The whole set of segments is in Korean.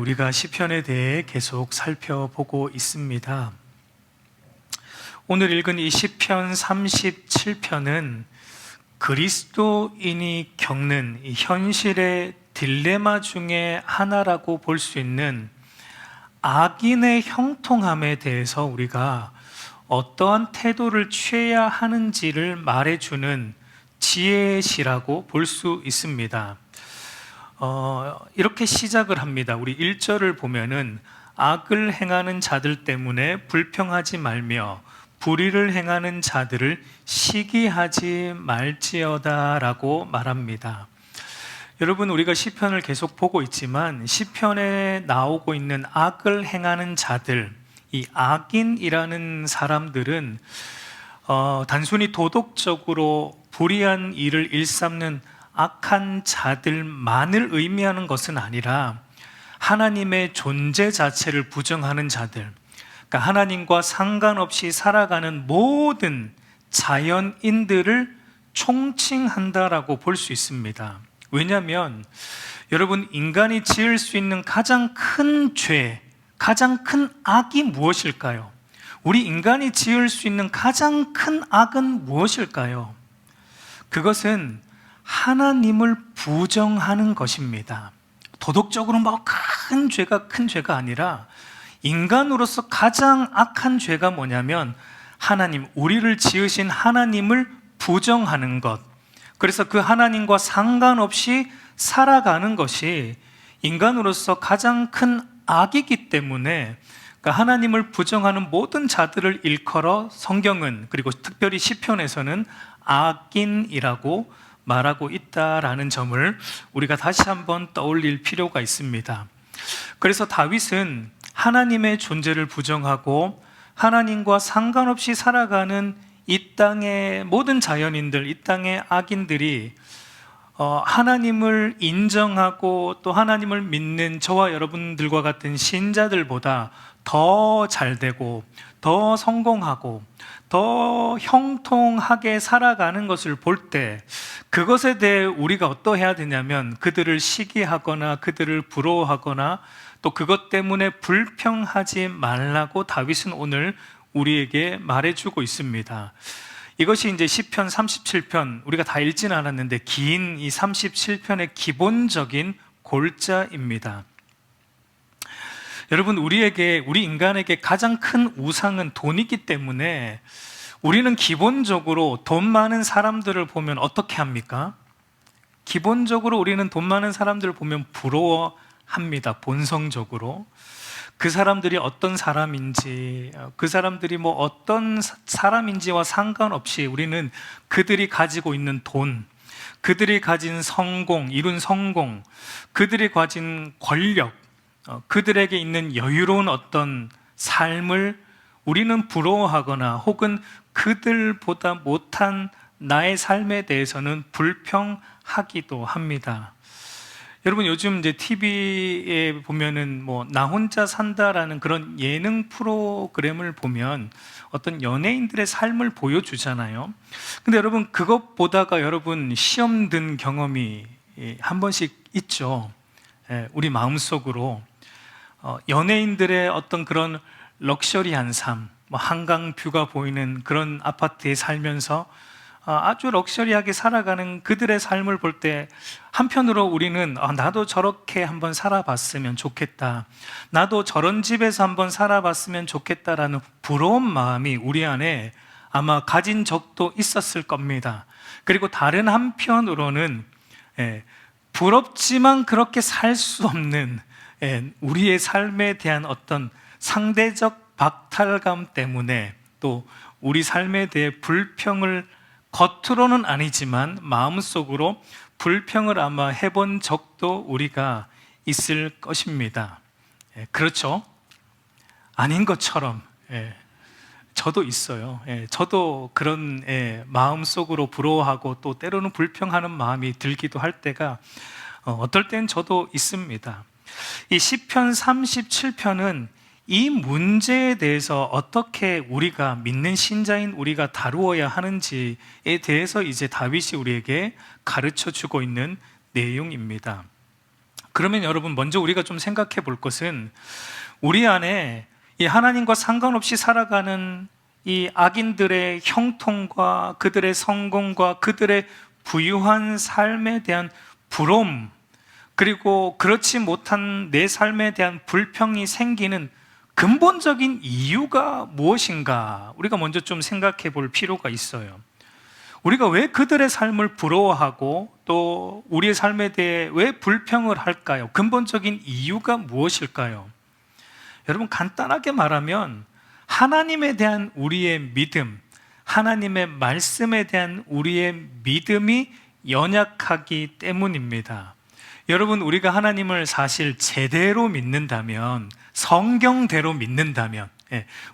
우리가 시편에 대해 계속 살펴보고 있습니다. 오늘 읽은 이 시편 37편은 그리스도인이 겪는 이 현실의 딜레마 중에 하나라고 볼 수 있는 악인의 형통함에 대해서 우리가 어떠한 태도를 취해야 하는지를 말해주는 지혜의 시라고 볼 수 있습니다. 이렇게 시작을 합니다. 우리 1절을 보면은 악을 행하는 자들 때문에 불평하지 말며 불의를 행하는 자들을 시기하지 말지어다 라고 말합니다. 여러분, 우리가 시편을 계속 보고 있지만 시편에 나오고 있는 악을 행하는 자들, 이 악인이라는 사람들은 단순히 도덕적으로 불의한 일을 일삼는 악한 자들만을 의미하는 것은 아니라 하나님의 존재 자체를 부정하는 자들, 그러니까 하나님과 상관없이 살아가는 모든 자연인들을 총칭한다라고 볼 수 있습니다. 왜냐하면 여러분, 인간이 지을 수 있는 가장 큰 죄, 가장 큰 악이 무엇일까요? 우리 인간이 지을 수 있는 가장 큰 악은 무엇일까요? 그것은 하나님을 부정하는 것입니다. 도덕적으로 큰 죄가 아니라 인간으로서 가장 악한 죄가 뭐냐면 하나님, 우리를 지으신 하나님을 부정하는 것. 그래서 그 하나님과 상관없이 살아가는 것이 인간으로서 가장 큰 악이기 때문에 하나님을 부정하는 모든 자들을 일컬어 성경은, 그리고 특별히 시편에서는 악인이라고 말하고 있다라는 점을 우리가 다시 한번 떠올릴 필요가 있습니다. 그래서 다윗은 하나님의 존재를 부정하고 하나님과 상관없이 살아가는 이 땅의 모든 자연인들, 이 땅의 악인들이 하나님을 인정하고 또 하나님을 믿는 저와 여러분들과 같은 신자들보다 더 잘되고 더 성공하고 더 형통하게 살아가는 것을 볼 때 그것에 대해 우리가 어떠해야 되냐면 그들을 시기하거나 그들을 부러워하거나 또 그것 때문에 불평하지 말라고 다윗은 오늘 우리에게 말해주고 있습니다. 이것이 이제 시편 37편, 우리가 다 읽지는 않았는데 긴 이 37편의 기본적인 골자입니다. 여러분, 우리 인간에게 가장 큰 우상은 돈이기 때문에 우리는 기본적으로 돈 많은 사람들을 보면 어떻게 합니까? 기본적으로 우리는 돈 많은 사람들을 보면 부러워합니다. 본성적으로. 그 사람들이 어떤 사람인지, 그 사람들이 어떤 사람인지와 상관없이 우리는 그들이 가지고 있는 돈, 그들이 가진 성공, 이룬 성공, 그들이 가진 권력, 그들에게 있는 여유로운 어떤 삶을 우리는 부러워하거나 혹은 그들보다 못한 나의 삶에 대해서는 불평하기도 합니다. 여러분, 요즘 이제 TV에 보면은 나 혼자 산다라는 그런 예능 프로그램을 보면 어떤 연예인들의 삶을 보여주잖아요. 근데 여러분, 그것 보다가 여러분 시험 든 경험이 한 번씩 있죠. 우리 마음속으로 연예인들의 어떤 그런 럭셔리한 삶, 한강 뷰가 보이는 그런 아파트에 살면서 아주 럭셔리하게 살아가는 그들의 삶을 볼 때 한편으로 우리는 나도 저렇게 한번 살아봤으면 좋겠다, 나도 저런 집에서 한번 살아봤으면 좋겠다라는 부러운 마음이 우리 안에 아마 가진 적도 있었을 겁니다. 그리고 다른 한편으로는 부럽지만 그렇게 살 수 없는 우리의 삶에 대한 어떤 상대적 박탈감 때문에 또 우리 삶에 대해 불평을 겉으로는 아니지만 마음속으로 불평을 아마 해본 적도 우리가 있을 것입니다. 그렇죠? 아닌 것처럼 저도 있어요. 저도 그런 마음속으로 부러워하고 또 때로는 불평하는 마음이 들기도 할 때가 어떨 땐 저도 있습니다. 이 시편 37편은 이 문제에 대해서 어떻게 우리가 믿는 신자인 우리가 다루어야 하는지에 대해서 이제 다윗이 우리에게 가르쳐 주고 있는 내용입니다. 그러면 여러분, 먼저 우리가 좀 생각해 볼 것은 우리 안에 이 하나님과 상관없이 살아가는 이 악인들의 형통과 그들의 성공과 그들의 부유한 삶에 대한 부러움, 그리고 그렇지 못한 내 삶에 대한 불평이 생기는 근본적인 이유가 무엇인가, 우리가 먼저 좀 생각해 볼 필요가 있어요. 우리가 왜 그들의 삶을 부러워하고 또 우리의 삶에 대해 왜 불평을 할까요? 근본적인 이유가 무엇일까요? 여러분, 간단하게 말하면 하나님에 대한 우리의 믿음, 하나님의 말씀에 대한 우리의 믿음이 연약하기 때문입니다. 여러분, 우리가 하나님을 사실 제대로 믿는다면, 성경대로 믿는다면,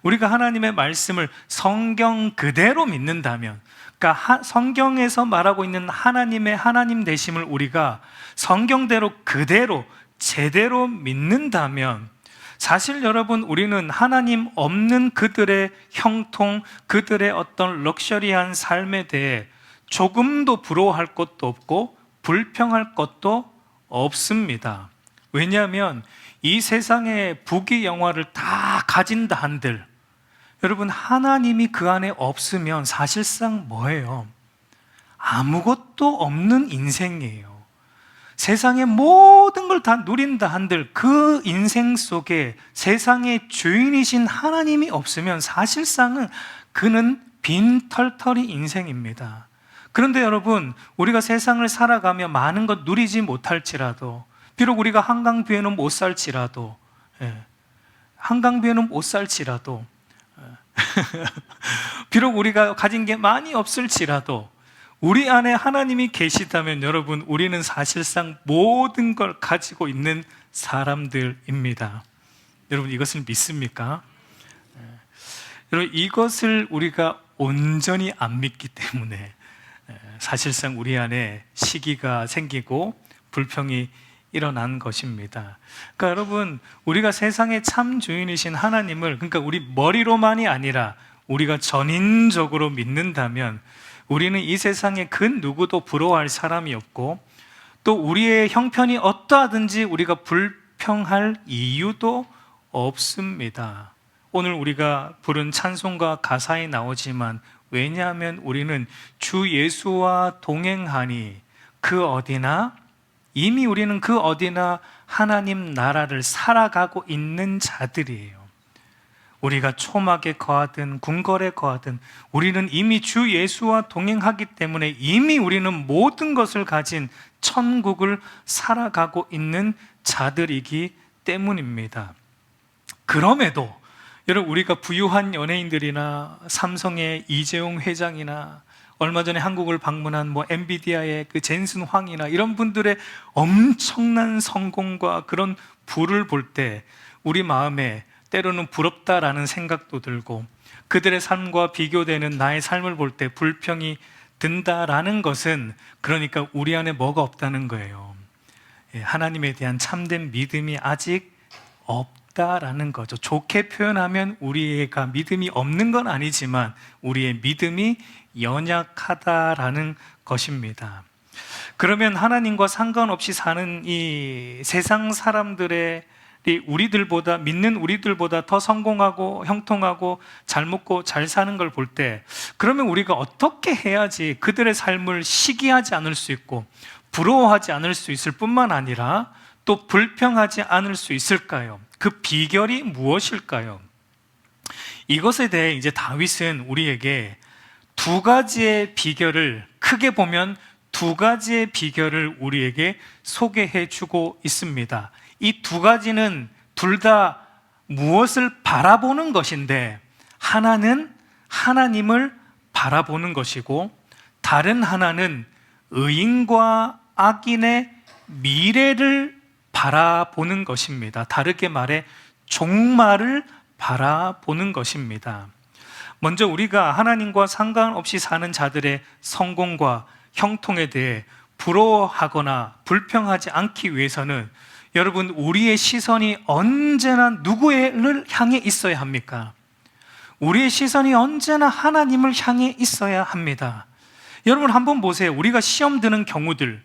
우리가 하나님의 말씀을 성경 그대로 믿는다면, 그러니까 성경에서 말하고 있는 하나님의 하나님 되심을 우리가 성경대로 그대로 제대로 믿는다면, 사실 여러분, 우리는 하나님 없는 그들의 형통, 그들의 어떤 럭셔리한 삶에 대해 조금도 부러워할 것도 없고 불평할 것도 없습니다. 왜냐하면 이 세상의 부귀영화를 다 가진다 한들, 여러분, 하나님이 그 안에 없으면 사실상 뭐예요? 아무것도 없는 인생이에요. 세상의 모든 걸 다 누린다 한들 그 인생 속에 세상의 주인이신 하나님이 없으면 사실상은 그는 빈털터리 인생입니다. 그런데 여러분, 우리가 세상을 살아가며 많은 것 누리지 못할지라도, 비록 우리가 한강뷰에는 못 살지라도, 한강뷰에는 못 살지라도, 비록 우리가 가진 게 많이 없을지라도, 우리 안에 하나님이 계시다면 여러분, 우리는 사실상 모든 걸 가지고 있는 사람들입니다. 여러분, 이것을 믿습니까? 여러분, 이것을 우리가 온전히 안 믿기 때문에 사실상 우리 안에 시기가 생기고 불평이 일어난 것입니다. 그러니까 여러분, 우리가 세상의 참 주인이신 하나님을, 그러니까 우리 머리로만이 아니라 우리가 전인적으로 믿는다면 우리는 이 세상에 그 누구도 부러워할 사람이 없고, 또 우리의 형편이 어떠하든지 우리가 불평할 이유도 없습니다. 오늘 우리가 부른 찬송가 가사에 나오지만, 왜냐하면 우리는 주 예수와 동행하니 그 어디나, 이미 우리는 그 어디나 하나님 나라를 살아가고 있는 자들이에요. 우리가 초막에 거하든 궁궐에 거하든 우리는 이미 주 예수와 동행하기 때문에 이미 우리는 모든 것을 가진 천국을 살아가고 있는 자들이기 때문입니다. 그럼에도 여러분, 우리가 부유한 연예인들이나 삼성의 이재용 회장이나 얼마 전에 한국을 방문한 엔비디아의 그 젠슨 황이나 이런 분들의 엄청난 성공과 그런 부를 볼 때 우리 마음에 때로는 부럽다라는 생각도 들고, 그들의 삶과 비교되는 나의 삶을 볼 때 불평이 든다라는 것은, 그러니까 우리 안에 뭐가 없다는 거예요. 하나님에 대한 참된 믿음이 아직 없다라는 거죠. 좋게 표현하면 우리가 믿음이 없는 건 아니지만 우리의 믿음이 연약하다라는 것입니다. 그러면 하나님과 상관없이 사는 이 세상 사람들의 우리들보다, 믿는 우리들보다 더 성공하고 형통하고 잘 먹고 잘 사는 걸 볼 때, 그러면 우리가 어떻게 해야지 그들의 삶을 시기하지 않을 수 있고 부러워하지 않을 수 있을 뿐만 아니라 또 불평하지 않을 수 있을까요? 그 비결이 무엇일까요? 이것에 대해 이제 다윗은 우리에게 두 가지의 비결을, 크게 보면 두 가지의 비결을 우리에게 소개해 주고 있습니다. 이 두 가지는 둘 다 무엇을 바라보는 것인데, 하나는 하나님을 바라보는 것이고 다른 하나는 의인과 악인의 미래를 바라보는 것입니다. 다르게 말해 종말을 바라보는 것입니다. 먼저 우리가 하나님과 상관없이 사는 자들의 성공과 형통에 대해 부러워하거나 불평하지 않기 위해서는, 여러분, 우리의 시선이 언제나 누구를 향해 있어야 합니까? 우리의 시선이 언제나 하나님을 향해 있어야 합니다. 여러분, 한번 보세요. 우리가 시험 드는 경우들,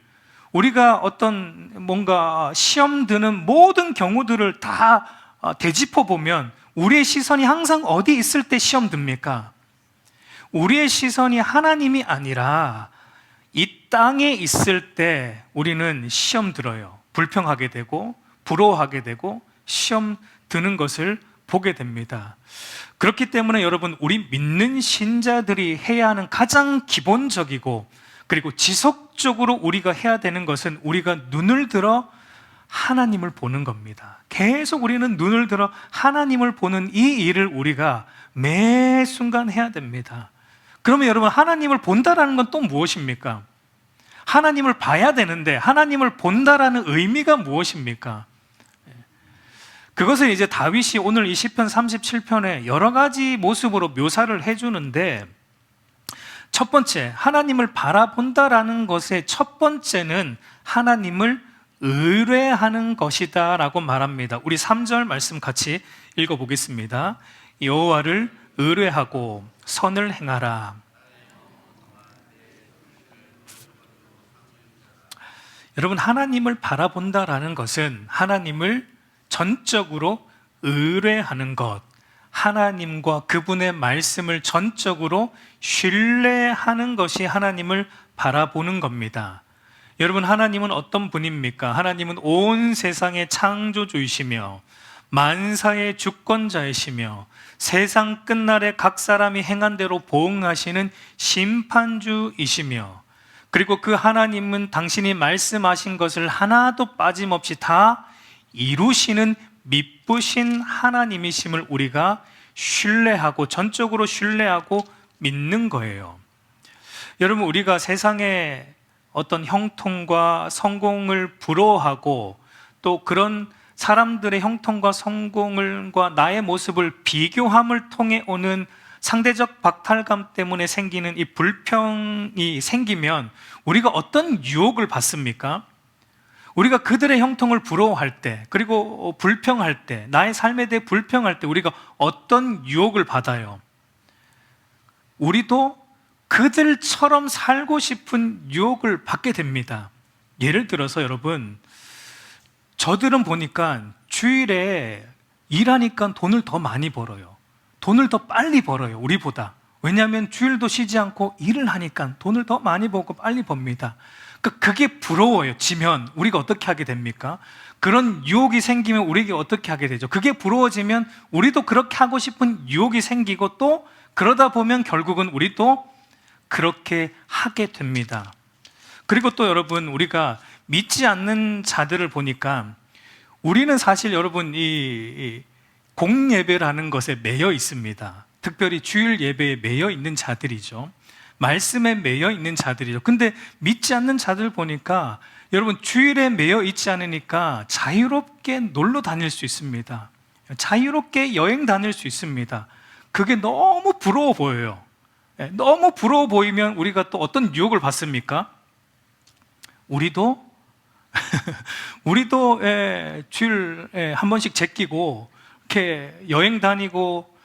우리가 어떤 뭔가 시험 드는 모든 경우들을 다 되짚어 보면 우리의 시선이 항상 어디 있을 때 시험 듭니까? 우리의 시선이 하나님이 아니라 이 땅에 있을 때 우리는 시험 들어요. 불평하게 되고 부러워하게 되고 시험 드는 것을 보게 됩니다. 그렇기 때문에 여러분, 우리 믿는 신자들이 해야 하는 가장 기본적이고 그리고 지속적으로 우리가 해야 되는 것은 우리가 눈을 들어 하나님을 보는 겁니다. 계속 우리는 눈을 들어 하나님을 보는 이 일을 우리가 매 순간 해야 됩니다. 그러면 여러분, 하나님을 본다라는 건 또 무엇입니까? 하나님을 봐야 되는데 하나님을 본다라는 의미가 무엇입니까? 그것을 이제 다윗이 오늘 이 시편 37편에 여러 가지 모습으로 묘사를 해주는데, 첫 번째, 하나님을 바라본다라는 것의 첫 번째는 하나님을 의뢰하는 것이다 라고 말합니다. 우리 3절 말씀 같이 읽어보겠습니다. 여호와를 의뢰하고 선을 행하라. 여러분, 하나님을 바라본다라는 것은 하나님을 전적으로 의뢰하는 것, 하나님과 그분의 말씀을 전적으로 신뢰하는 것이 하나님을 바라보는 겁니다. 여러분, 하나님은 어떤 분입니까? 하나님은 온 세상의 창조주이시며 만사의 주권자이시며 세상 끝날에 각 사람이 행한 대로 보응하시는 심판주이시며, 그리고 그 하나님은 당신이 말씀하신 것을 하나도 빠짐없이 다 이루시는 미쁘신 하나님이심을 우리가 신뢰하고 전적으로 신뢰하고 믿는 거예요. 여러분, 우리가 세상의 어떤 형통과 성공을 부러워하고 또 그런 사람들의 형통과 성공과 나의 모습을 비교함을 통해 오는 상대적 박탈감 때문에 생기는 이 불평이 생기면 우리가 어떤 유혹을 받습니까? 우리가 그들의 형통을 부러워할 때, 그리고 불평할 때, 나의 삶에 대해 불평할 때 우리가 어떤 유혹을 받아요? 우리도 그들처럼 살고 싶은 유혹을 받게 됩니다. 예를 들어서 여러분, 저들은 보니까 주일에 일하니까 돈을 더 많이 벌어요. 돈을 더 빨리 벌어요, 우리보다. 왜냐하면 주일도 쉬지 않고 일을 하니까 돈을 더 많이 벌고 빨리 법니다. 그게 부러워요. 지면 우리가 어떻게 하게 됩니까? 그런 유혹이 생기면 우리에게 어떻게 하게 되죠? 그게 부러워지면 우리도 그렇게 하고 싶은 유혹이 생기고, 또 그러다 보면 결국은 우리도 그렇게 하게 됩니다. 그리고 또 여러분, 우리가 믿지 않는 자들을 보니까 우리는 사실 여러분 이 공예배라는 것에 매여 있습니다. 특별히 주일 예배에 매여 있는 자들이죠. 말씀에 매여 있는 자들이죠. 근데 믿지 않는 자들 보니까 여러분, 주일에 매여 있지 않으니까 자유롭게 놀러 다닐 수 있습니다. 자유롭게 여행 다닐 수 있습니다. 그게 너무 부러워 보여요. 너무 부러워 보이면 우리가 또 어떤 유혹을 받습니까? 우리도 주일에 한 번씩 제끼고 이렇게 여행 다니고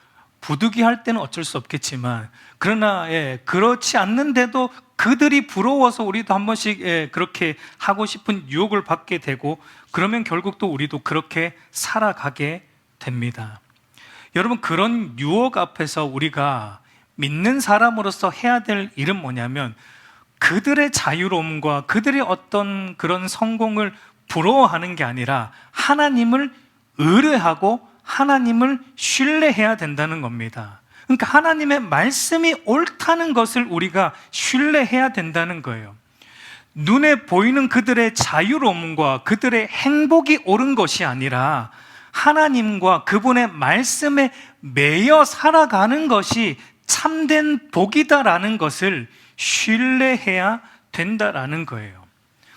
부득이할 때는 어쩔 수 없겠지만, 그러나 그렇지 않는데도 그들이 부러워서 우리도 한 번씩 그렇게 하고 싶은 유혹을 받게 되고, 그러면 결국 또 우리도 그렇게 살아가게 됩니다. 여러분, 그런 유혹 앞에서 우리가 믿는 사람으로서 해야 될 일은 뭐냐면, 그들의 자유로움과 그들의 어떤 그런 성공을 부러워하는 게 아니라 하나님을 의뢰하고 하나님을 신뢰해야 된다는 겁니다. 그러니까 하나님의 말씀이 옳다는 것을 우리가 신뢰해야 된다는 거예요. 눈에 보이는 그들의 자유로움과 그들의 행복이 옳은 것이 아니라 하나님과 그분의 말씀에 매여 살아가는 것이 참된 복이다라는 것을 신뢰해야 된다라는 거예요.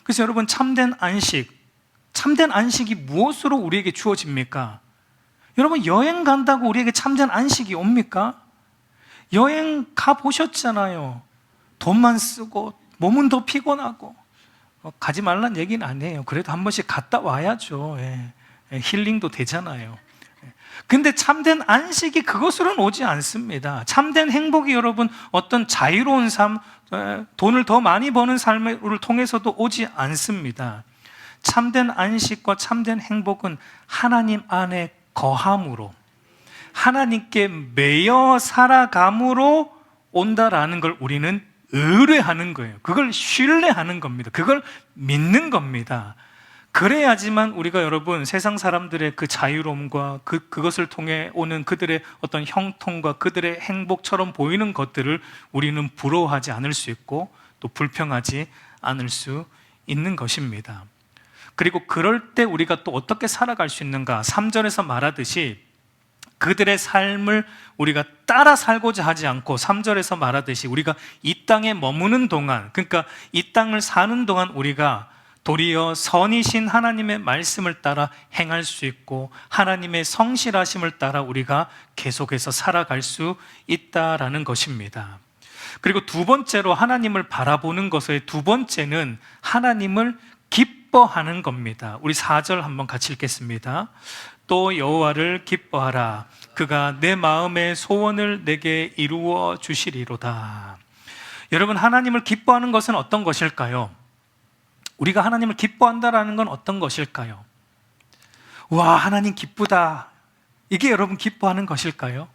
그래서 여러분, 참된 안식이 무엇으로 우리에게 주어집니까? 여러분, 여행 간다고 우리에게 참된 안식이 옵니까? 여행 가보셨잖아요. 돈만 쓰고 몸은 더 피곤하고. 가지 말란 얘기는 아니에요. 그래도 한 번씩 갔다 와야죠. 힐링도 되잖아요. 근데 참된 안식이 그것으로는 오지 않습니다. 참된 행복이 여러분 어떤 자유로운 삶, 돈을 더 많이 버는 삶을 통해서도 오지 않습니다. 참된 안식과 참된 행복은 하나님 안에 거함으로, 하나님께 매여 살아감으로 온다라는 걸 우리는 의뢰하는 거예요. 그걸 신뢰하는 겁니다. 그걸 믿는 겁니다. 그래야지만 우리가 여러분 세상 사람들의 그 자유로움과 그것을 통해 오는 그들의 어떤 형통과 그들의 행복처럼 보이는 것들을 우리는 부러워하지 않을 수 있고 또 불평하지 않을 수 있는 것입니다. 그리고 그럴 때 우리가 또 어떻게 살아갈 수 있는가? 3절에서 말하듯이 그들의 삶을 우리가 따라 살고자 하지 않고 3절에서 말하듯이 우리가 이 땅에 머무는 동안, 그러니까 이 땅을 사는 동안 우리가 도리어 선이신 하나님의 말씀을 따라 행할 수 있고 하나님의 성실하심을 따라 우리가 계속해서 살아갈 수 있다라는 것입니다. 그리고 두 번째로 하나님을 바라보는 것의 두 번째는 하나님을 기뻐하는 겁니다. 우리 4절 한번 같이 읽겠습니다. 또 여호와를 기뻐하라. 그가 내 마음의 소원을 내게 이루어 주시리로다. 여러분, 하나님을 기뻐하는 것은 어떤 것일까요? 우리가 하나님을 기뻐한다라는 건 어떤 것일까요? 와, 하나님 기쁘다. 이게 여러분 기뻐하는 것일까요?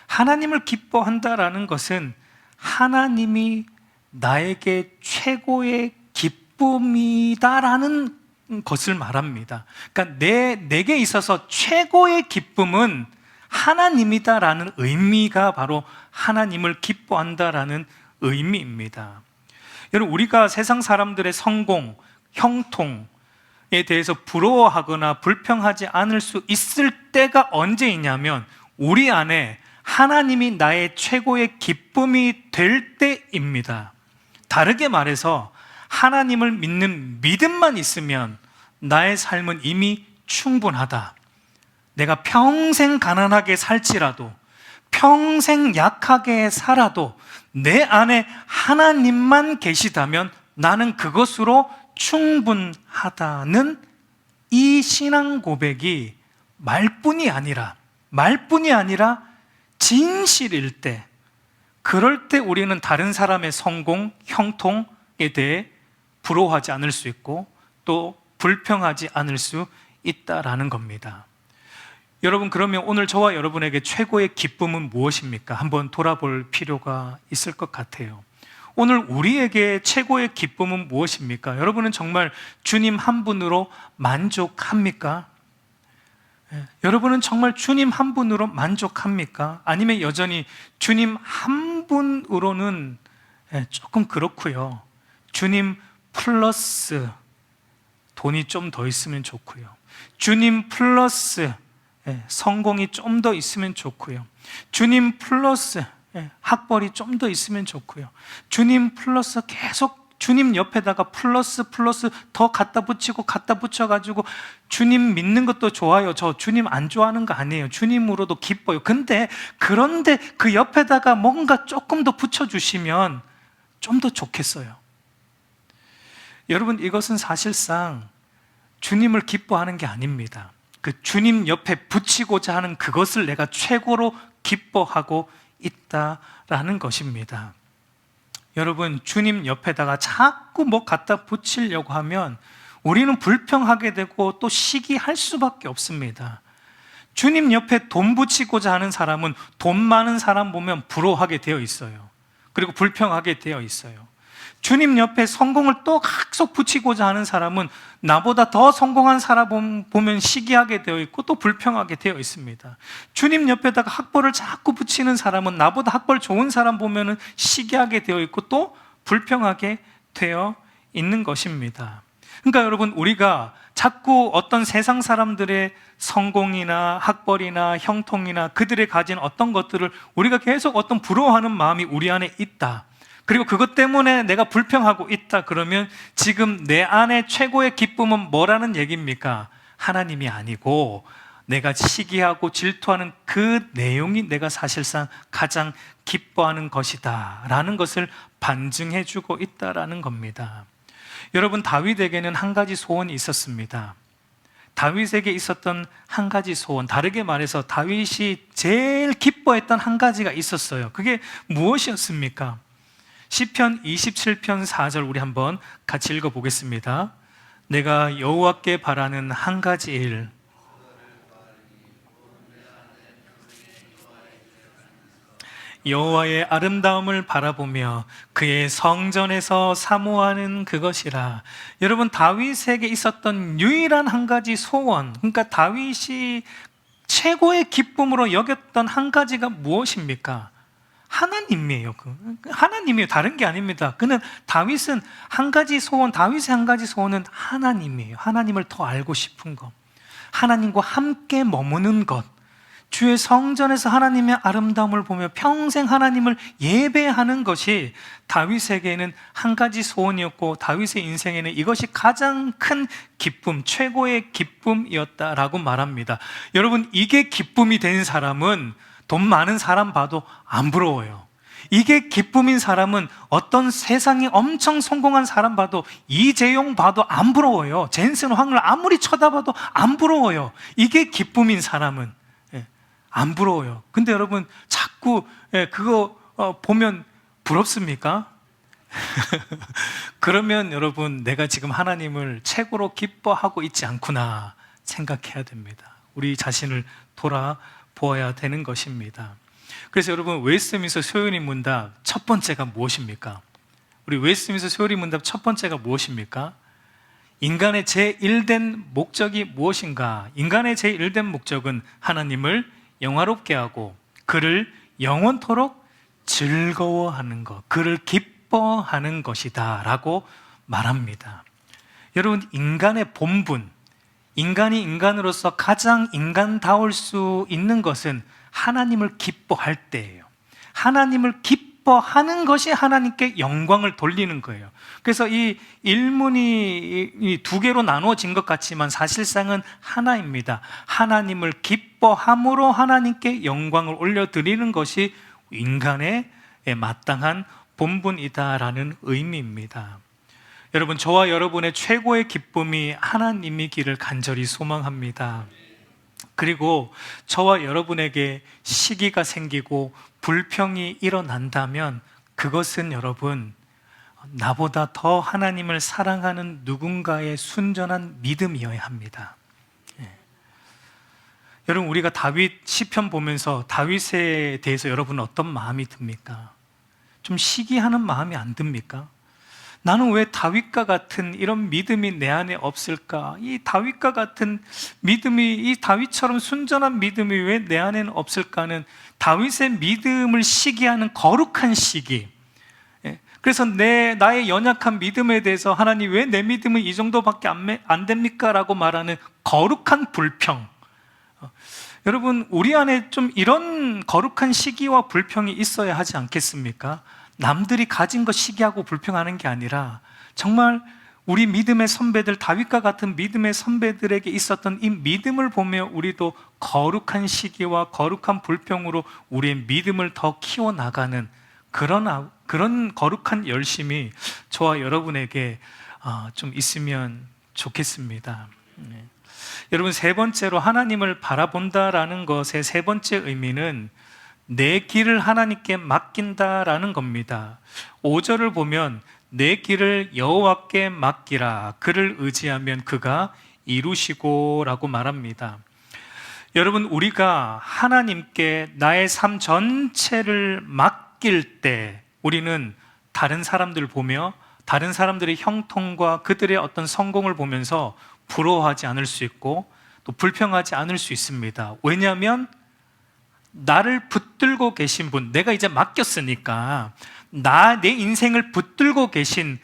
하나님을 기뻐한다라는 것은 하나님이 나에게 최고의 기쁨이다라는 것을 말합니다. 그러니까 내게 있어서 최고의 기쁨은 하나님이다라는 의미가 바로 하나님을 기뻐한다라는 의미입니다. 여러분, 우리가 세상 사람들의 성공, 형통에 대해서 부러워하거나 불평하지 않을 수 있을 때가 언제이냐면 우리 안에 하나님이 나의 최고의 기쁨이 될 때입니다. 다르게 말해서 하나님을 믿는 믿음만 있으면 나의 삶은 이미 충분하다. 내가 평생 가난하게 살지라도, 평생 약하게 살아도 내 안에 하나님만 계시다면 나는 그것으로 충분하다는 이 신앙 고백이 말뿐이 아니라 진실일 때, 그럴 때 우리는 다른 사람의 성공, 형통에 대해 부러워하지 않을 수 있고 또 불평하지 않을 수 있다라는 겁니다. 여러분, 그러면 오늘 저와 여러분에게 최고의 기쁨은 무엇입니까? 한번 돌아볼 필요가 있을 것 같아요. 오늘 우리에게 최고의 기쁨은 무엇입니까? 여러분은 정말 주님 한 분으로 만족합니까? 여러분은 정말 주님 한 분으로 만족합니까? 아니면 여전히 주님 한 분으로는 조금 그렇고요, 주님 플러스 돈이 좀 더 있으면 좋고요, 주님 플러스 성공이 좀 더 있으면 좋고요, 주님 플러스 학벌이 좀 더 있으면 좋고요, 주님 플러스 계속 주님 옆에다가 플러스 더 갖다 붙여가지고 주님 믿는 것도 좋아요. 저 주님 안 좋아하는 거 아니에요. 주님으로도 기뻐요. 그런데 그 옆에다가 뭔가 조금 더 붙여주시면 좀 더 좋겠어요. 여러분, 이것은 사실상 주님을 기뻐하는 게 아닙니다. 그 주님 옆에 붙이고자 하는 그것을 내가 최고로 기뻐하고 있다라는 것입니다. 여러분, 주님 옆에다가 자꾸 뭐 갖다 붙이려고 하면 우리는 불평하게 되고 또 시기할 수밖에 없습니다. 주님 옆에 돈 붙이고자 하는 사람은 돈 많은 사람 보면 부러워하게 되어 있어요. 그리고 불평하게 되어 있어요. 주님 옆에 성공을 또 계속 붙이고자 하는 사람은 나보다 더 성공한 사람 보면 시기하게 되어 있고 또 불평하게 되어 있습니다. 주님 옆에다가 학벌을 자꾸 붙이는 사람은 나보다 학벌 좋은 사람 보면 시기하게 되어 있고 또 불평하게 되어 있는 것입니다. 그러니까 여러분, 우리가 자꾸 어떤 세상 사람들의 성공이나 학벌이나 형통이나 그들이 가진 어떤 것들을 우리가 계속 어떤 부러워하는 마음이 우리 안에 있다, 그리고 그것 때문에 내가 불평하고 있다, 그러면 지금 내 안에 최고의 기쁨은 뭐라는 얘기입니까? 하나님이 아니고 내가 시기하고 질투하는 그 내용이 내가 사실상 가장 기뻐하는 것이다 라는 것을 반증해 주고 있다라는 겁니다. 여러분, 다윗에게는 한 가지 소원이 있었습니다. 다윗에게 있었던 한 가지 소원, 다르게 말해서 다윗이 제일 기뻐했던 한 가지가 있었어요. 그게 무엇이었습니까? 시편 27편 4절 우리 한번 같이 읽어보겠습니다. 내가 여호와께 바라는 한 가지 일, 여호와의 아름다움을 바라보며 그의 성전에서 사모하는 그것이라. 여러분, 다윗에게 있었던 유일한 한 가지 소원, 그러니까 다윗이 최고의 기쁨으로 여겼던 한 가지가 무엇입니까? 하나님이에요. 하나님이에요. 다른 게 아닙니다. 다윗은 한 가지 소원, 다윗의 한 가지 소원은 하나님이에요. 하나님을 더 알고 싶은 것, 하나님과 함께 머무는 것, 주의 성전에서 하나님의 아름다움을 보며 평생 하나님을 예배하는 것이 다윗에게는 한 가지 소원이었고, 다윗의 인생에는 이것이 가장 큰 기쁨, 최고의 기쁨이었다라고 말합니다. 여러분, 이게 기쁨이 된 사람은 돈 많은 사람 봐도 안 부러워요. 이게 기쁨인 사람은 어떤 세상에 엄청 성공한 사람 봐도, 이재용 봐도 안 부러워요. 젠슨 황을 아무리 쳐다봐도 안 부러워요. 이게 기쁨인 사람은 안 부러워요. 근데 여러분, 자꾸 그거 보면 부럽습니까? 그러면 여러분, 내가 지금 하나님을 최고로 기뻐하고 있지 않구나 생각해야 됩니다. 우리 자신을 돌아보아야 되는 것입니다. 그래서 여러분, 웨스트민스터 소요리 문답 첫 번째가 무엇입니까? 우리 웨스트민스터 소요리 문답 첫 번째가 무엇입니까? 인간의 제1된 목적이 무엇인가? 인간의 제1된 목적은 하나님을 영화롭게 하고 그를 영원토록 즐거워하는 것, 그를 기뻐하는 것이다 라고 말합니다. 여러분, 인간의 본분, 인간이 인간으로서 가장 인간다울 수 있는 것은 하나님을 기뻐할 때예요. 하나님을 기뻐하는 것이 하나님께 영광을 돌리는 거예요. 그래서 이 일문이 두 개로 나누어진 것 같지만 사실상은 하나입니다. 하나님을 기뻐함으로 하나님께 영광을 올려드리는 것이 인간의 마땅한 본분이다라는 의미입니다. 여러분, 저와 여러분의 최고의 기쁨이 하나님이기를 간절히 소망합니다. 그리고 저와 여러분에게 시기가 생기고 불평이 일어난다면 그것은 여러분, 나보다 더 하나님을 사랑하는 누군가의 순전한 믿음이어야 합니다. 여러분, 우리가 다윗 시편 보면서 다윗에 대해서 여러분은 어떤 마음이 듭니까? 좀 시기하는 마음이 안 듭니까? 나는 왜 다윗과 같은 이런 믿음이 내 안에 없을까? 이 다윗과 같은 믿음이, 이 다윗처럼 순전한 믿음이 왜 내 안에는 없을까는 다윗의 믿음을 시기하는 거룩한 시기. 그래서 나의 연약한 믿음에 대해서 하나님 왜 내 믿음은 이 정도밖에 안 됩니까? 라고 말하는 거룩한 불평. 여러분, 우리 안에 좀 이런 거룩한 시기와 불평이 있어야 하지 않겠습니까? 남들이 가진 것 시기하고 불평하는 게 아니라 정말 우리 믿음의 선배들, 다윗과 같은 믿음의 선배들에게 있었던 이 믿음을 보며 우리도 거룩한 시기와 거룩한 불평으로 우리의 믿음을 더 키워나가는 그런 거룩한 열심이 저와 여러분에게 좀 있으면 좋겠습니다. 여러분, 세 번째로 하나님을 바라본다라는 것의 세 번째 의미는 내 길을 하나님께 맡긴다라는 겁니다. 5절을 보면 내 길을 여호와께 맡기라, 그를 의지하면 그가 이루시고 라고 말합니다. 여러분, 우리가 하나님께 나의 삶 전체를 맡길 때 우리는 다른 사람들을 보며 다른 사람들의 형통과 그들의 어떤 성공을 보면서 부러워하지 않을 수 있고 또 불평하지 않을 수 있습니다. 왜냐하면 나를 붙들고 계신 분, 내가 이제 맡겼으니까 내 인생을 붙들고 계신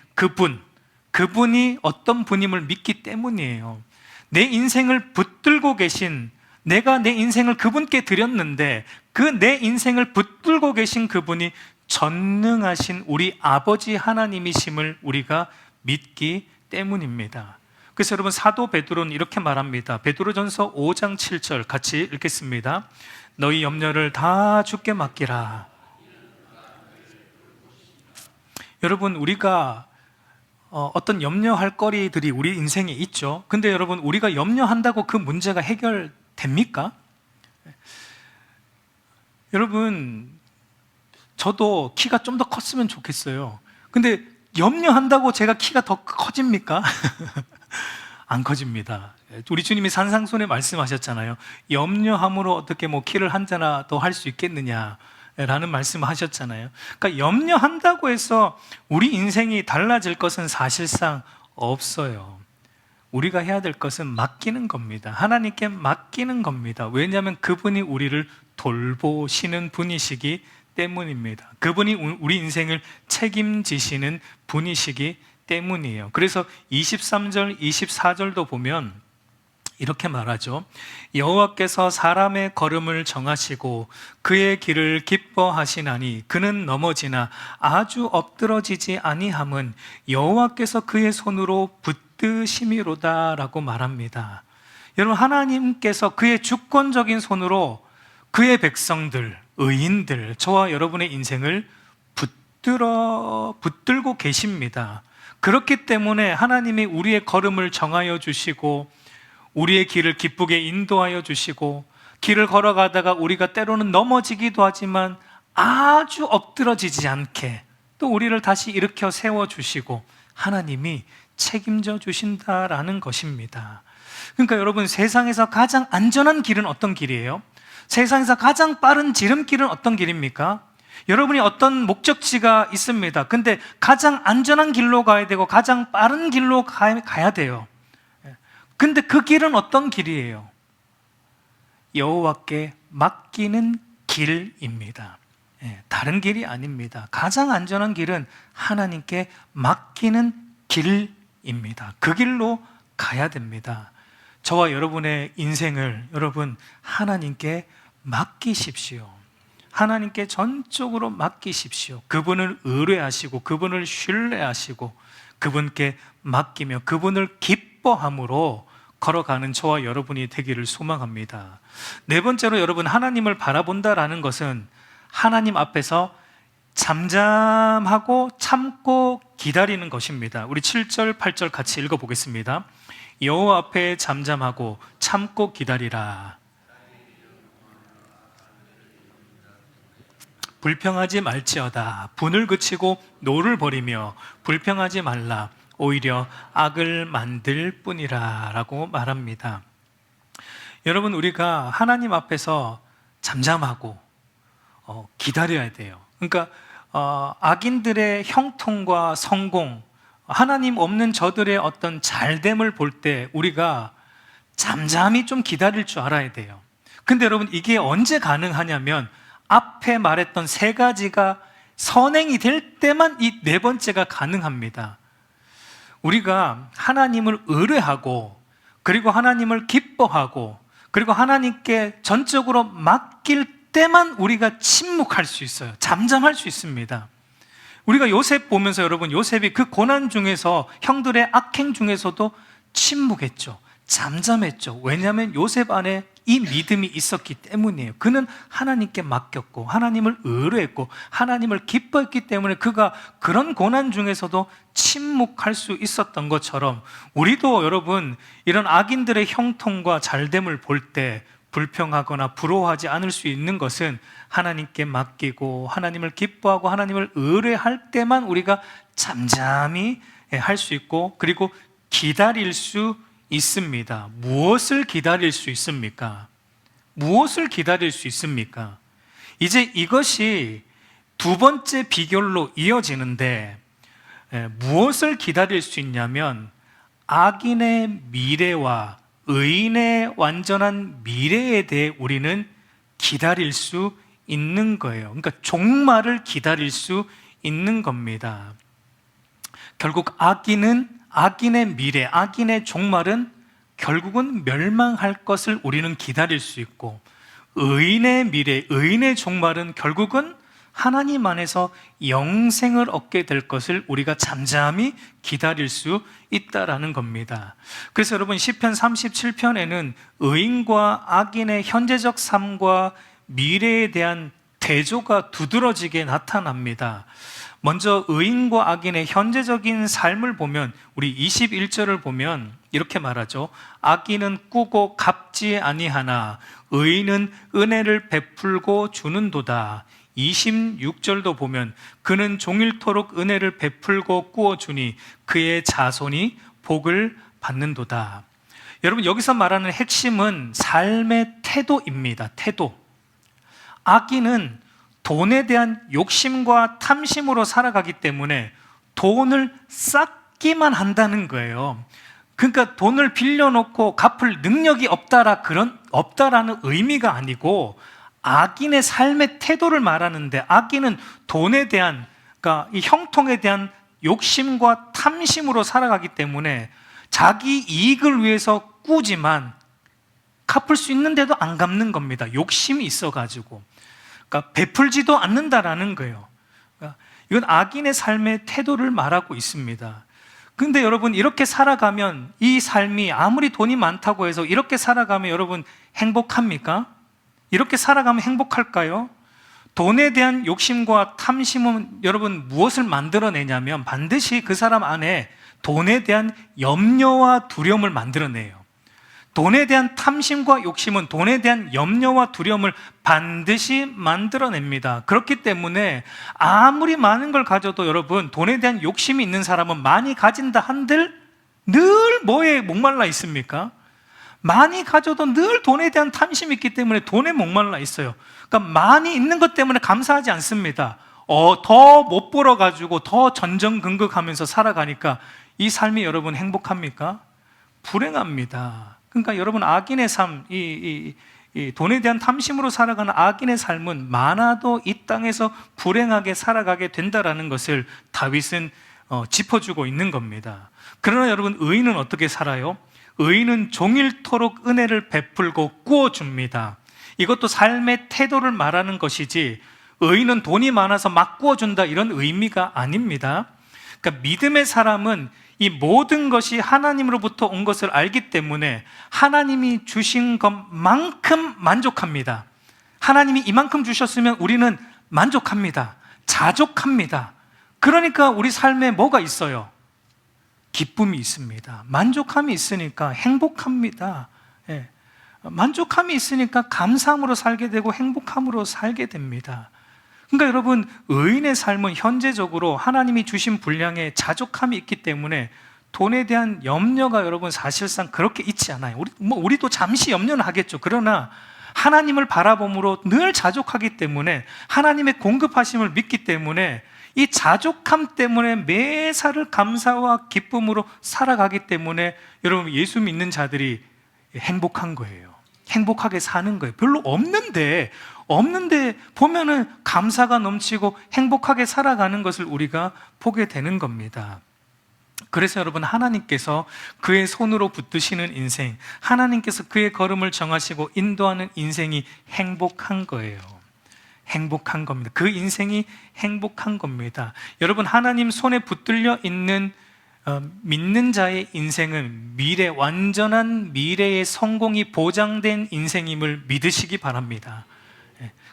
그분이 어떤 분임을 믿기 때문이에요. 내 인생을 붙들고 계신, 내가 내 인생을 그분께 드렸는데 그 내 인생을 붙들고 계신 그분이 전능하신 우리 아버지 하나님이심을 우리가 믿기 때문입니다. 그래서 여러분, 사도 베드로는 이렇게 말합니다. 베드로전서 5장 7절 같이 읽겠습니다. 너희 염려를 다 주께 맡기라. 여러분, 우리가 어떤 염려할 거리들이 우리 인생에 있죠. 근데 여러분, 우리가 염려한다고 그 문제가 해결됩니까? 여러분, 저도 키가 좀 더 컸으면 좋겠어요. 근데 염려한다고 제가 키가 더 커집니까? 안 커집니다. 우리 주님이 산상순에 말씀하셨잖아요. 염려함으로 어떻게 키를 한 자나 더 할 수 있겠느냐 라는 말씀을 하셨잖아요. 그러니까 염려한다고 해서 우리 인생이 달라질 것은 사실상 없어요. 우리가 해야 될 것은 맡기는 겁니다. 하나님께 맡기는 겁니다. 왜냐하면 그분이 우리를 돌보시는 분이시기 때문입니다. 그분이 우리 인생을 책임지시는 분이시기 때문이에요. 그래서 23절, 24절도 보면 이렇게 말하죠. 여호와께서 사람의 걸음을 정하시고 그의 길을 기뻐하시나니 그는 넘어지나 아주 엎드러지지 아니함은 여호와께서 그의 손으로 붙드심이로다 라고 말합니다. 여러분, 하나님께서 그의 주권적인 손으로 그의 백성들, 의인들, 저와 여러분의 인생을 붙들고 계십니다. 그렇기 때문에 하나님이 우리의 걸음을 정하여 주시고 우리의 길을 기쁘게 인도하여 주시고 길을 걸어가다가 우리가 때로는 넘어지기도 하지만 아주 엎드러지지 않게 또 우리를 다시 일으켜 세워주시고 하나님이 책임져 주신다라는 것입니다. 그러니까 여러분, 세상에서 가장 안전한 길은 어떤 길이에요? 세상에서 가장 빠른 지름길은 어떤 길입니까? 여러분이 어떤 목적지가 있습니다. 근데 가장 안전한 길로 가야 되고 가장 빠른 길로 가야 돼요. 근데 그 길은 어떤 길이에요? 여호와께 맡기는 길입니다. 다른 길이 아닙니다. 가장 안전한 길은 하나님께 맡기는 길입니다. 그 길로 가야 됩니다. 저와 여러분의 인생을 여러분 하나님께 맡기십시오. 하나님께 전적으로 맡기십시오. 그분을 의뢰하시고 그분을 신뢰하시고 그분께 맡기며 그분을 기뻐함으로 걸어가는 저와 여러분이 되기를 소망합니다. 네 번째로, 여러분, 하나님을 바라본다라는 것은 하나님 앞에서 잠잠하고 참고 기다리는 것입니다. 우리 7절, 8절 같이 읽어보겠습니다. 여호와 앞에 잠잠하고 참고 기다리라. 불평하지 말지어다. 분을 그치고 노를 버리며 불평하지 말라. 오히려 악을 만들 뿐이라 라고 말합니다. 여러분, 우리가 하나님 앞에서 잠잠하고 기다려야 돼요. 그러니까 악인들의 형통과 성공, 하나님 없는 저들의 어떤 잘됨을 볼 때 우리가 잠잠히 좀 기다릴 줄 알아야 돼요. 근데 여러분, 이게 언제 가능하냐면 앞에 말했던 세 가지가 선행이 될 때만 이 네 번째가 가능합니다. 우리가 하나님을 의뢰하고 그리고 하나님을 기뻐하고 그리고 하나님께 전적으로 맡길 때만 우리가 침묵할 수 있어요. 잠잠할 수 있습니다. 우리가 요셉 보면서 여러분, 요셉이 그 고난 중에서 형들의 악행 중에서도 침묵했죠. 잠잠했죠. 왜냐하면 요셉 안에 이 믿음이 있었기 때문이에요. 그는 하나님께 맡겼고 하나님을 의뢰했고 하나님을 기뻐했기 때문에 그가 그런 고난 중에서도 침묵할 수 있었던 것처럼 우리도 여러분, 이런 악인들의 형통과 잘됨을 볼 때 불평하거나 부러워하지 않을 수 있는 것은 하나님께 맡기고 하나님을 기뻐하고 하나님을 의뢰할 때만 우리가 잠잠히 할 수 있고 그리고 기다릴 수 있습니다. 무엇을 기다릴 수 있습니까? 무엇을 기다릴 수 있습니까? 이제 이것이 두 번째 비결로 이어지는데, 무엇을 기다릴 수 있냐면 악인의 미래와 의인의 완전한 미래에 대해 우리는 기다릴 수 있는 거예요. 그러니까 종말을 기다릴 수 있는 겁니다. 결국 악인의 미래, 악인의 종말은 결국은 멸망할 것을 우리는 기다릴 수 있고, 의인의 미래, 의인의 종말은 결국은 하나님 안에서 영생을 얻게 될 것을 우리가 잠잠히 기다릴 수 있다라는 겁니다. 그래서 여러분, 시편 37편에는 의인과 악인의 현재적 삶과 미래에 대한 대조가 두드러지게 나타납니다. 먼저 의인과 악인의 현재적인 삶을 보면 우리 21절을 보면 이렇게 말하죠. 악인은 꾸고 갚지 아니하나 의인은 은혜를 베풀고 주는도다. 26절도 보면 그는 종일토록 은혜를 베풀고 꾸어주니 그의 자손이 복을 받는도다. 여러분, 여기서 말하는 핵심은 삶의 태도입니다. 태도. 악인은 돈에 대한 욕심과 탐심으로 살아가기 때문에 돈을 쌓기만 한다는 거예요. 그러니까 돈을 빌려놓고 갚을 능력이 없다라는 의미가 아니고 악인의 삶의 태도를 말하는데, 악인은 돈에 대한, 그러니까 이 형통에 대한 욕심과 탐심으로 살아가기 때문에 자기 이익을 위해서 꾸지만 갚을 수 있는데도 안 갚는 겁니다. 욕심이 있어가지고. 그러니까 베풀지도 않는다라는 거예요. 그러니까 이건 악인의 삶의 태도를 말하고 있습니다. 근데 여러분, 이렇게 살아가면, 이 삶이 아무리 돈이 많다고 해서 이렇게 살아가면 여러분 행복합니까? 이렇게 살아가면 행복할까요? 돈에 대한 욕심과 탐심은 여러분 무엇을 만들어내냐면 반드시 그 사람 안에 돈에 대한 염려와 두려움을 만들어내요. 돈에 대한 탐심과 욕심은 돈에 대한 염려와 두려움을 반드시 만들어냅니다. 그렇기 때문에 아무리 많은 걸 가져도 여러분, 돈에 대한 욕심이 있는 사람은 많이 가진다 한들 늘 뭐에 목말라 있습니까? 많이 가져도 늘 돈에 대한 탐심이 있기 때문에 돈에 목말라 있어요. 그러니까 많이 있는 것 때문에 감사하지 않습니다. 더 못 벌어가지고 더 전전긍긍하면서 살아가니까 이 삶이 여러분 행복합니까? 불행합니다. 그러니까 여러분, 악인의 삶, 이 돈에 대한 탐심으로 살아가는 악인의 삶은 많아도 이 땅에서 불행하게 살아가게 된다라는 것을 다윗은 짚어주고 있는 겁니다. 그러나 여러분, 의인은 어떻게 살아요? 의인은 종일토록 은혜를 베풀고 꾸어줍니다. 이것도 삶의 태도를 말하는 것이지, 의인은 돈이 많아서 막 꾸어준다 이런 의미가 아닙니다. 그러니까 믿음의 사람은 이 모든 것이 하나님으로부터 온 것을 알기 때문에 하나님이 주신 것만큼 만족합니다. 하나님이 이만큼 주셨으면 우리는 만족합니다. 자족합니다. 그러니까 우리 삶에 뭐가 있어요? 기쁨이 있습니다. 만족함이 있으니까 행복합니다. 예. 만족함이 있으니까 감사함으로 살게 되고 행복함으로 살게 됩니다. 그러니까 여러분, 의인의 삶은 현재적으로 하나님이 주신 분량에 자족함이 있기 때문에 돈에 대한 염려가 여러분 사실상 그렇게 있지 않아요. 우리도 잠시 염려는 하겠죠. 그러나 하나님을 바라봄으로 늘 자족하기 때문에, 하나님의 공급하심을 믿기 때문에, 이 자족함 때문에 매사를 감사와 기쁨으로 살아가기 때문에 여러분, 예수 믿는 자들이 행복한 거예요. 행복하게 사는 거예요. 별로 없는데 보면은 감사가 넘치고 행복하게 살아가는 것을 우리가 보게 되는 겁니다. 그래서 여러분, 하나님께서 그의 손으로 붙드시는 인생, 하나님께서 그의 걸음을 정하시고 인도하는 인생이 행복한 거예요. 행복한 겁니다. 그 인생이 행복한 겁니다. 여러분, 하나님 손에 붙들려 있는 믿는 자의 인생은 완전한 미래의 성공이 보장된 인생임을 믿으시기 바랍니다.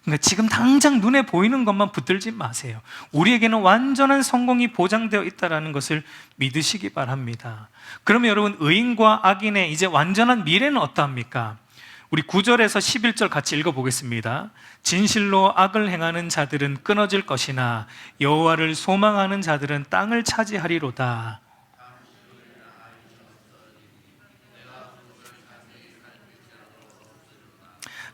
그러니까 지금 당장 눈에 보이는 것만 붙들지 마세요. 우리에게는 완전한 성공이 보장되어 있다는 것을 믿으시기 바랍니다. 그러면 여러분, 의인과 악인의 이제 완전한 미래는 어떠합니까? 우리 9절에서 11절 같이 읽어보겠습니다. 진실로 악을 행하는 자들은 끊어질 것이나 여호와를 소망하는 자들은 땅을 차지하리로다.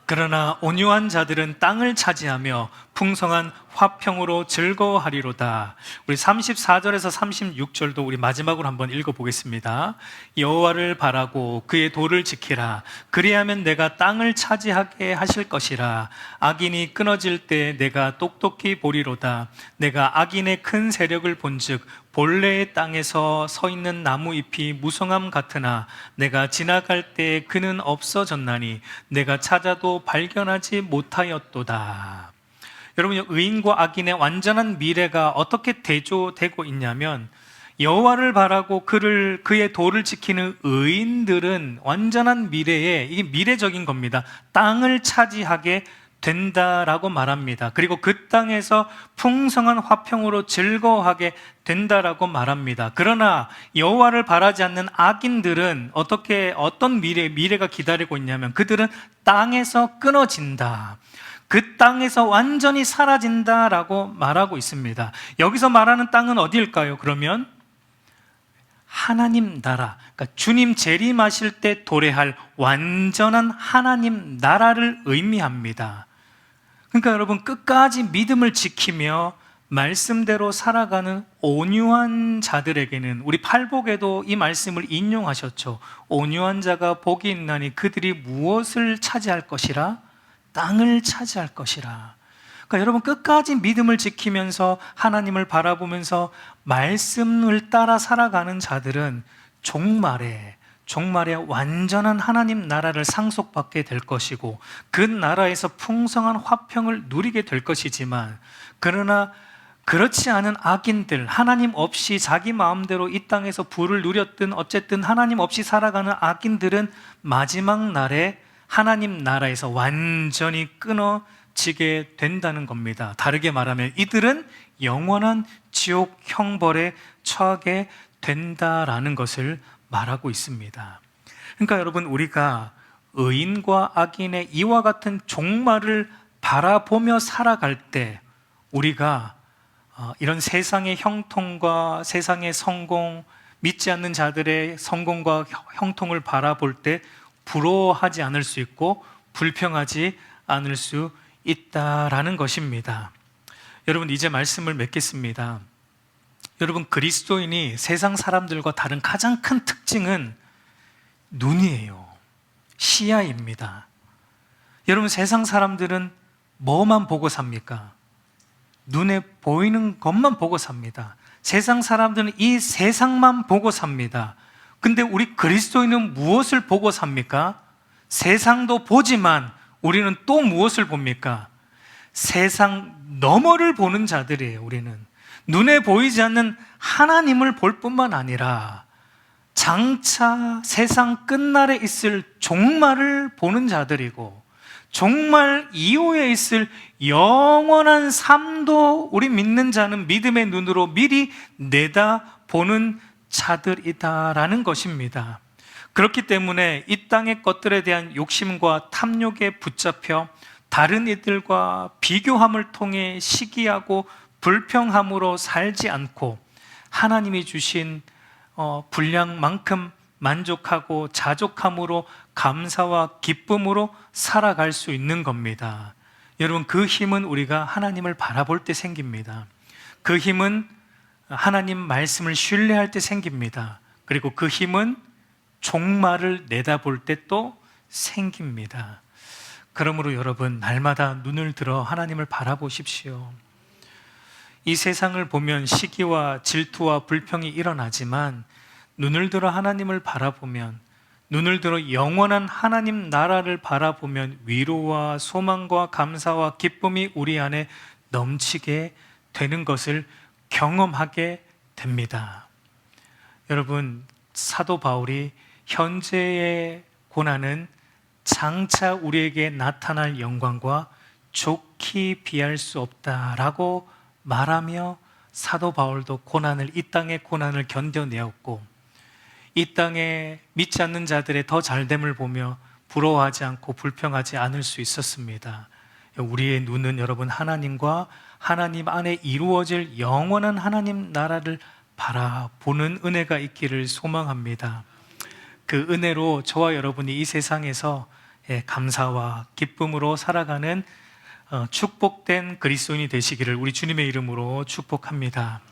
그러나 온유한 자들은 땅을 차지하며 풍성한 화평으로 즐거워하리로다. 우리 34절에서 36절도 우리 마지막으로 한번 읽어보겠습니다. 여호와를 바라고 그의 도를 지키라. 그리하면 내가 땅을 차지하게 하실 것이라. 악인이 끊어질 때 내가 똑똑히 보리로다. 내가 악인의 큰 세력을 본즉 본래의 땅에서 서 있는 나무 잎이 무성함 같으나 내가 지나갈 때 그는 없어졌나니 내가 찾아도 발견하지 못하였도다. 여러분, 의인과 악인의 완전한 미래가 어떻게 대조되고 있냐면, 여호와를 바라고 그의 도를 지키는 의인들은 완전한 미래에, 이게 미래적인 겁니다, 땅을 차지하게 된다라고 말합니다. 그리고 그 땅에서 풍성한 화평으로 즐거워하게 된다라고 말합니다. 그러나 여호와를 바라지 않는 악인들은 어떤 미래가 기다리고 있냐면 그들은 땅에서 끊어진다. 그 땅에서 완전히 사라진다라고 말하고 있습니다. 여기서 말하는 땅은 어디일까요? 그러면 하나님 나라, 그러니까 주님 재림하실 때 도래할 완전한 하나님 나라를 의미합니다. 그러니까 여러분, 끝까지 믿음을 지키며 말씀대로 살아가는 온유한 자들에게는, 우리 팔복에도 이 말씀을 인용하셨죠. 온유한 자가 복이 있나니 그들이 무엇을 차지할 것이라? 땅을 차지할 것이라. 그러니까 여러분, 끝까지 믿음을 지키면서 하나님을 바라보면서 말씀을 따라 살아가는 자들은 종말에 완전한 하나님 나라를 상속받게 될 것이고 그 나라에서 풍성한 화평을 누리게 될 것이지만, 그러나 그렇지 않은 악인들, 하나님 없이 자기 마음대로 이 땅에서 부를 누렸든 어쨌든 하나님 없이 살아가는 악인들은 마지막 날에 하나님 나라에서 완전히 끊어지게 된다는 겁니다. 다르게 말하면 이들은 영원한 지옥 형벌에 처하게 된다라는 것을 말하고 있습니다. 그러니까 여러분, 우리가 의인과 악인의 이와 같은 종말을 바라보며 살아갈 때 우리가 이런 세상의 형통과 세상의 성공, 믿지 않는 자들의 성공과 형통을 바라볼 때 부러워하지 않을 수 있고 불평하지 않을 수 있다라는 것입니다. 여러분, 이제 말씀을 맺겠습니다. 여러분, 그리스도인이 세상 사람들과 다른 가장 큰 특징은 눈이에요. 시야입니다. 여러분, 세상 사람들은 뭐만 보고 삽니까? 눈에 보이는 것만 보고 삽니다. 세상 사람들은 이 세상만 보고 삽니다. 근데 우리 그리스도인은 무엇을 보고 삽니까? 세상도 보지만 우리는 또 무엇을 봅니까? 세상 너머를 보는 자들이에요. 우리는 눈에 보이지 않는 하나님을 볼 뿐만 아니라 장차 세상 끝날에 있을 종말을 보는 자들이고, 종말 이후에 있을 영원한 삶도 우리 믿는 자는 믿음의 눈으로 미리 내다보는 자들이다라는 것입니다. 그렇기 때문에 이 땅의 것들에 대한 욕심과 탐욕에 붙잡혀 다른 이들과 비교함을 통해 시기하고 불평함으로 살지 않고 하나님이 주신 분량만큼 만족하고 자족함으로 감사와 기쁨으로 살아갈 수 있는 겁니다. 여러분, 그 힘은 우리가 하나님을 바라볼 때 생깁니다. 그 힘은 하나님 말씀을 신뢰할 때 생깁니다. 그리고 그 힘은 종말을 내다볼 때 또 생깁니다. 그러므로 여러분, 날마다 눈을 들어 하나님을 바라보십시오. 이 세상을 보면 시기와 질투와 불평이 일어나지만 눈을 들어 하나님을 바라보면, 눈을 들어 영원한 하나님 나라를 바라보면 위로와 소망과 감사와 기쁨이 우리 안에 넘치게 되는 것을 경험하게 됩니다. 여러분, 사도 바울이 현재의 고난은 장차 우리에게 나타날 영광과 좋게 비할 수 없다라고 말하며 사도 바울도 이 땅의 고난을 견뎌내었고, 이 땅에 믿지 않는 자들의 더 잘됨을 보며 부러워하지 않고 불평하지 않을 수 있었습니다. 우리의 눈은 여러분, 하나님과 하나님 안에 이루어질 영원한 하나님 나라를 바라보는 은혜가 있기를 소망합니다. 그 은혜로 저와 여러분이 이 세상에서 감사와 기쁨으로 살아가는 축복된 그리스도인이 되시기를 우리 주님의 이름으로 축복합니다.